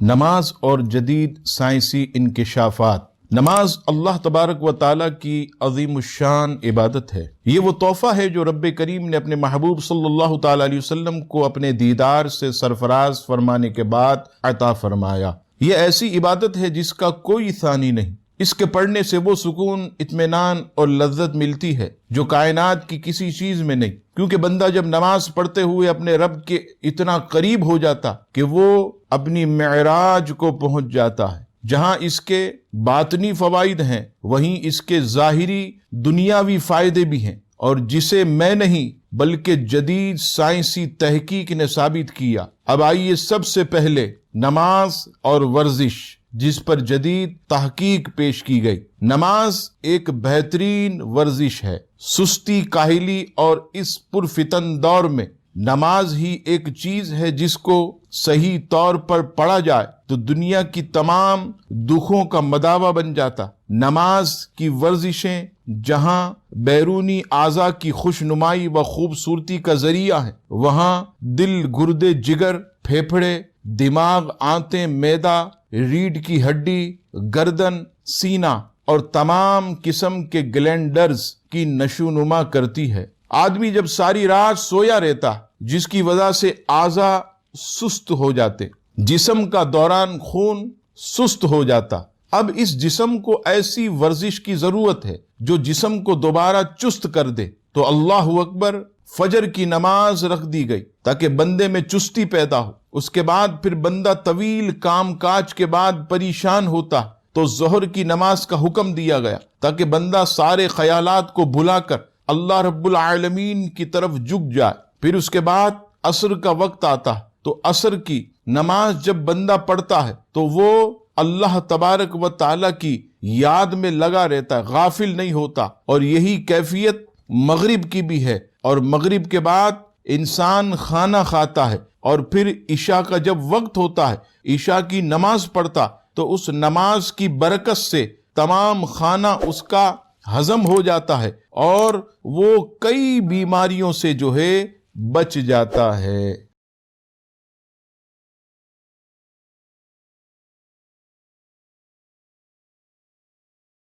نماز اور جدید سائنسی انکشافات۔ نماز اللہ تبارک و تعالیٰ کی عظیم الشان عبادت ہے۔ یہ وہ تحفہ ہے جو رب کریم نے اپنے محبوب صلی اللہ تعالیٰ علیہ وسلم کو اپنے دیدار سے سرفراز فرمانے کے بعد عطا فرمایا۔ یہ ایسی عبادت ہے جس کا کوئی ثانی نہیں۔ اس کے پڑھنے سے وہ سکون، اطمینان اور لذت ملتی ہے جو کائنات کی کسی چیز میں نہیں، کیونکہ بندہ جب نماز پڑھتے ہوئے اپنے رب کے اتنا قریب ہو جاتا کہ وہ اپنی معراج کو پہنچ جاتا ہے۔ جہاں اس کے باطنی فوائد ہیں وہیں اس کے ظاہری دنیاوی فائدے بھی ہیں، اور جسے میں نہیں بلکہ جدید سائنسی تحقیق نے ثابت کیا۔ اب آئیے سب سے پہلے نماز اور ورزش، جس پر جدید تحقیق پیش کی گئی۔ نماز ایک بہترین ورزش ہے۔ سستی، کاہلی اور اس پرفتن دور میں نماز ہی ایک چیز ہے جس کو صحیح طور پر پڑھا جائے تو دنیا کی تمام دکھوں کا مداوع بن جاتا۔ نماز کی ورزشیں جہاں بیرونی اعضاء کی خوشنمائی و خوبصورتی کا ذریعہ ہیں، وہاں دل، گردے، جگر، پھیپھڑے، دماغ، آنتیں، معدہ، ریڑھ کی ہڈی، گردن، سینہ اور تمام قسم کے گلینڈرز کی نشوونما کرتی ہے۔ آدمی جب ساری رات سویا رہتا، جس کی وجہ سے اعضاء سست ہو جاتے، جسم کا دوران خون سست ہو جاتا۔ اب اس جسم کو ایسی ورزش کی ضرورت ہے جو جسم کو دوبارہ چست کر دے، تو اللہ اکبر، فجر کی نماز رکھ دی گئی تاکہ بندے میں چستی پیدا ہو۔ اس کے بعد پھر بندہ طویل کام کاج کے بعد پریشان ہوتا تو ظہر کی نماز کا حکم دیا گیا تاکہ بندہ سارے خیالات کو بھلا کر اللہ رب العالمین کی طرف جھک جائے۔ پھر اس کے بعد عصر کا وقت آتا تو عصر کی نماز جب بندہ پڑھتا ہے تو وہ اللہ تبارک و تعالیٰ کی یاد میں لگا رہتا ہے، غافل نہیں ہوتا۔ اور یہی کیفیت مغرب کی بھی ہے، اور مغرب کے بعد انسان کھانا کھاتا ہے اور پھر عشاء کا جب وقت ہوتا ہے، عشاء کی نماز پڑھتا تو اس نماز کی برکت سے تمام کھانا اس کا ہضم ہو جاتا ہے اور وہ کئی بیماریوں سے بچ جاتا ہے۔